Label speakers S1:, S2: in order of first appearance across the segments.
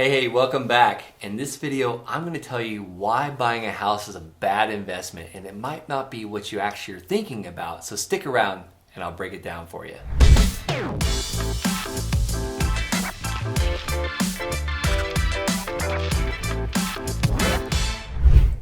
S1: Hey, welcome back. In this video, I'm going to tell you why buying a house is a bad investment, and it might not be what you actually are thinking about. So stick around and I'll break it down for you.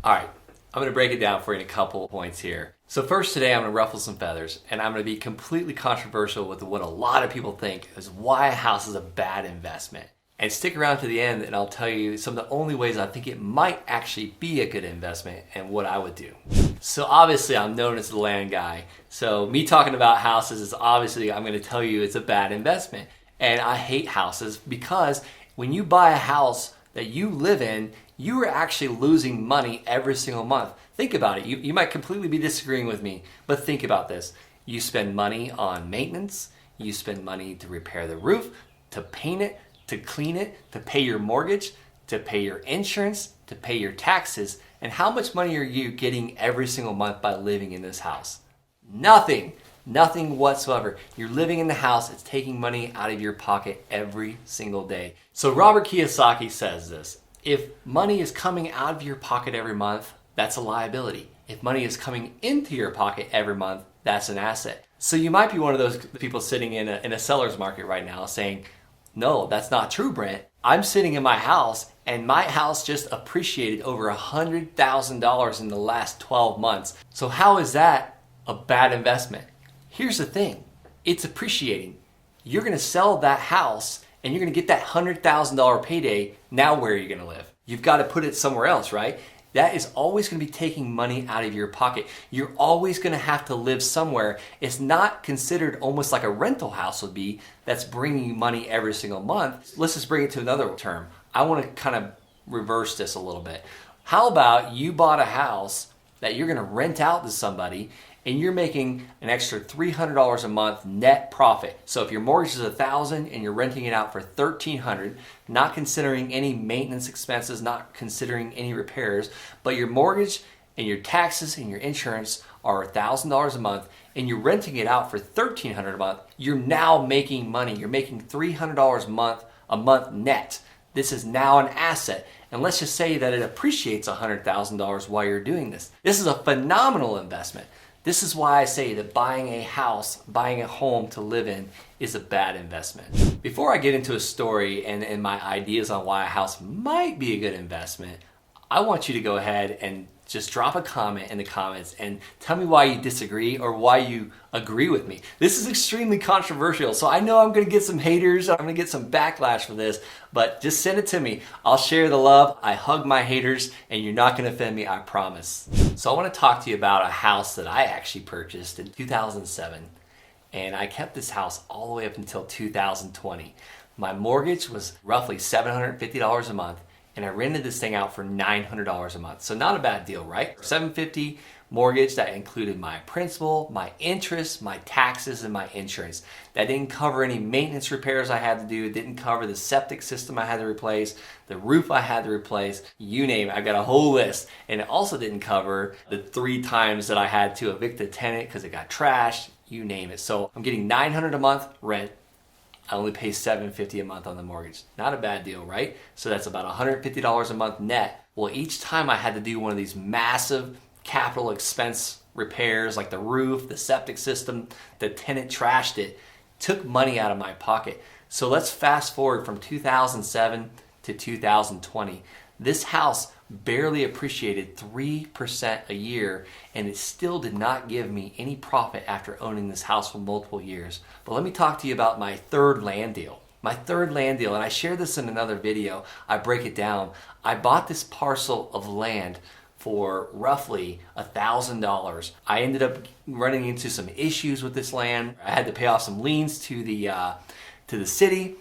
S1: All right, I'm going to break it down for you in a couple points here. So first today, I'm going to ruffle some feathers, and I'm going to be completely controversial with what a lot of people think is why a house is a bad investment. And stick around to the end and I'll tell you some of the only ways I think it might actually be a good investment and what I would do. So obviously I'm known as the land guy. So me talking about houses is obviously I'm going to tell you it's a bad investment. And I hate houses because when you buy a house that you live in, you are actually losing money every single month. Think about it. You might completely be disagreeing with me, but think about this. You spend money on maintenance. You spend money to repair the roof, to paint it, to clean it, to pay your mortgage, to pay your insurance, to pay your taxes. And how much money are you getting every single month by living in this house? Nothing. Nothing whatsoever. You're living in the house. It's taking money out of your pocket every single day. So Robert Kiyosaki says this: if money is coming out of your pocket every month, that's a liability. If money is coming into your pocket every month, that's an asset. So you might be one of those people sitting in a seller's market right now saying, no, that's not true, Brent. I'm sitting in my house and my house just appreciated over $100,000 in the last 12 months. So how is that a bad investment? Here's the thing. It's appreciating. You're going to sell that house and you're going to get that $100,000 payday. Now where are you going to live? You've got to put it somewhere else, right? That is always going to be taking money out of your pocket. You're always going to have to live somewhere. It's not considered almost like a rental house would be that's bringing you money every single month. Let's just bring it to another term. I want to kind of reverse this a little bit. How about you bought a house that you're going to rent out to somebody and you're making an extra $300 a month net profit. So if your mortgage is $1,000 and you're renting it out for $1,300, not considering any maintenance expenses, not considering any repairs, but your mortgage and your taxes and your insurance are $1,000 a month and you're renting it out for $1,300 a month, you're now making money. You're making $300 a month net. This is now an asset. And let's just say that it appreciates $100,000 while you're doing this. This is a phenomenal investment. This is why I say that buying a house, buying a home to live in is a bad investment. Before I get into a story and my ideas on why a house might be a good investment, I want you to go ahead and just drop a comment in the comments and tell me why you disagree or why you agree with me. This is extremely controversial, so I know I'm going to get some haters. I'm going to get some backlash for this, but just send it to me. I'll share the love. I hug my haters, and you're not going to offend me, I promise. So I want to talk to you about a house that I actually purchased in 2007, and I kept this house all the way up until 2020. My mortgage was roughly $750 a month, and I rented this thing out for $900 a month. So not a bad deal, right? $750 mortgage that included my principal, my interest, my taxes, and my insurance. That didn't cover any maintenance repairs I had to do. It didn't cover the septic system I had to replace, the roof I had to replace, you name it. I got a whole list. And it also didn't cover the 3 times that I had to evict a tenant because it got trashed, you name it. So I'm getting $900 a month rent. I only pay $750 a month on the mortgage. Not a bad deal, right? So that's about $150 a month net. Well, each time I had to do one of these massive capital expense repairs like the roof, the septic system, the tenant trashed it, took money out of my pocket. So let's fast forward from 2007 to 2020. This house barely appreciated 3% a year, and it still did not give me any profit after owning this house for multiple years. But let me talk to you about my third land deal. My third land deal, and I shared this in another video. I break it down. I bought this parcel of land for roughly $1,000. I ended up running into some issues with this land. I had to pay off some liens to the city.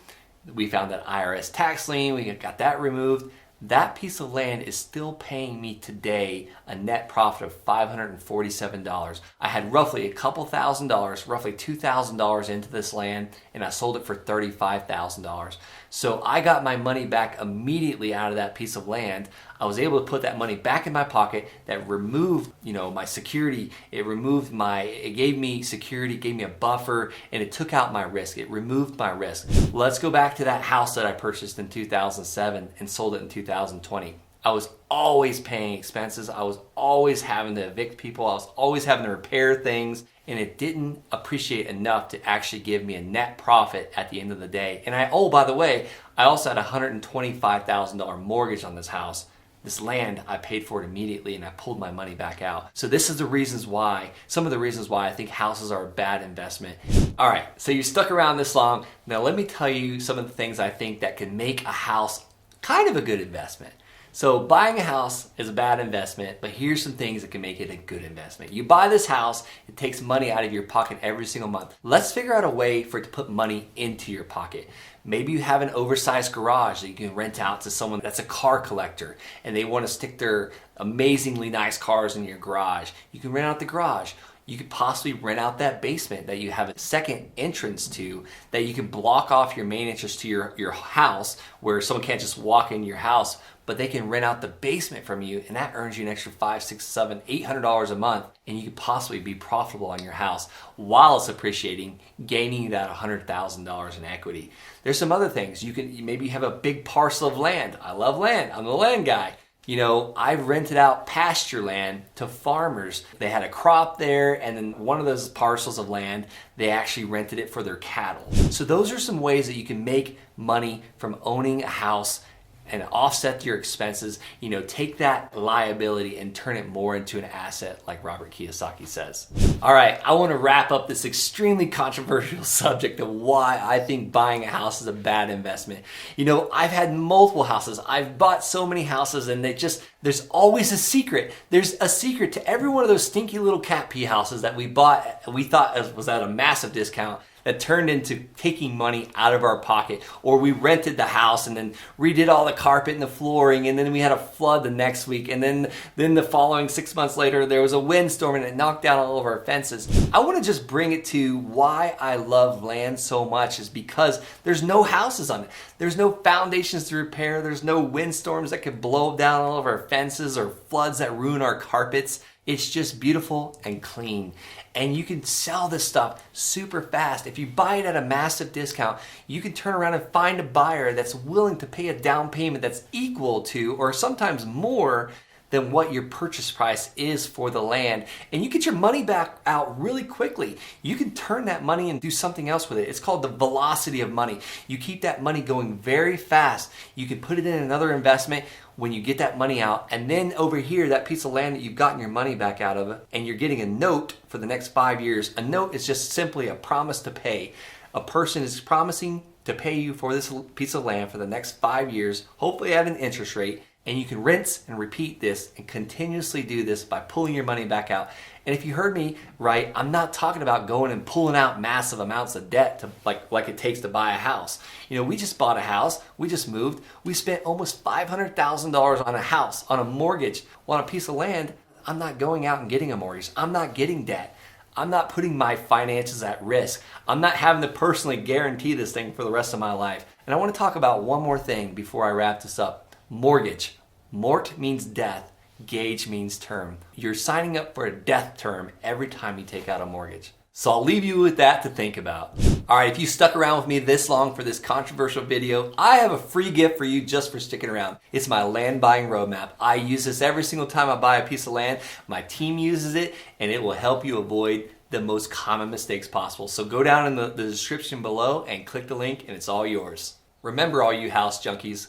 S1: We found that IRS tax lien. We got that removed. That piece of land is still paying me today a net profit of $547. I had roughly a couple $1,000, roughly $2,000 into this land, and I sold it for $35,000. So I got my money back immediately out of that piece of land. I was able to put that money back in my pocket. That removed, my security. It gave me security, gave me a buffer, and it took out my risk. It removed my risk. Let's go back to that house that I purchased in 2007 and sold it in 2020. I was always paying expenses. I was always having to evict people. I was always having to repair things, and it didn't appreciate enough to actually give me a net profit at the end of the day. And by the way, I also had a $125,000 mortgage on this house. This land, I paid for it immediately, and I pulled my money back out. So this is some of the reasons why I think houses are a bad investment. All right, so you stuck around this long. Now let me tell you some of the things I think that can make a house kind of a good investment. So buying a house is a bad investment, but here's some things that can make it a good investment. You buy this house, it takes money out of your pocket every single month. Let's figure out a way for it to put money into your pocket. Maybe you have an oversized garage that you can rent out to someone that's a car collector and they want to stick their amazingly nice cars in your garage. You can rent out the garage. You could possibly rent out that basement that you have a second entrance to, that you can block off your main entrance to your house, where someone can't just walk in your house, but they can rent out the basement from you, and that earns you an extra $500, $600, $700, $800 a month, and you could possibly be profitable on your house while it's appreciating, gaining that $100,000 in equity. There's some other things. Maybe you have a big parcel of land. I love land. I'm the land guy. I've rented out pasture land to farmers. They had a crop there, and then one of those parcels of land, they actually rented it for their cattle. So those are some ways that you can make money from owning a house and offset your expenses. Take that liability and turn it more into an asset, like Robert Kiyosaki says. All right, I want to wrap up this extremely controversial subject of why I think buying a house is a bad investment. I've had multiple houses. I've bought so many houses, and there's always a secret. There's a secret to every one of those stinky little cat pee houses that we bought, we thought was at a massive discount, that turned into taking money out of our pocket. Or we rented the house and then redid all the carpet and the flooring, and then we had a flood the next week, and then the following 6 months later there was a windstorm and it knocked down all of our fences. I want to just bring it to why I love land so much is because there's no houses on it. There's no foundations to repair. There's no windstorms that could blow down all of our fences or floods that ruin our carpets. It's just beautiful and clean. And you can sell this stuff super fast. If you buy it at a massive discount, you can turn around and find a buyer that's willing to pay a down payment that's equal to, or sometimes more than what your purchase price is for the land. And you get your money back out really quickly. You can turn that money and do something else with it. It's called the velocity of money. You keep that money going very fast. You can put it in another investment when you get that money out, and then over here, that piece of land that you've gotten your money back out of, and you're getting a note for the next 5 years. A note is just simply a promise to pay. A person is promising to pay you for this piece of land for the next 5 years, hopefully at an interest rate, and you can rinse and repeat this and continuously do this by pulling your money back out. And if you heard me right, I'm not talking about going and pulling out massive amounts of debt to like it takes to buy a house. We just bought a house, we just moved, we spent almost $500,000 on a house, on a mortgage, on a piece of land. I'm not going out and getting a mortgage. I'm not getting debt. I'm not putting my finances at risk. I'm not having to personally guarantee this thing for the rest of my life. And I want to talk about one more thing before I wrap this up. Mortgage. Mort means death. Gage means term. You're signing up for a death term every time you take out a mortgage. So I'll leave you with that to think about. All right, if you stuck around with me this long for this controversial video, I have a free gift for you just for sticking around. It's my land buying roadmap. I use this every single time I buy a piece of land. My team uses it, and it will help you avoid the most common mistakes possible. So go down in the description below and click the link, and it's all yours. Remember, all you house junkies,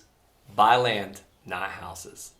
S1: buy land, not houses.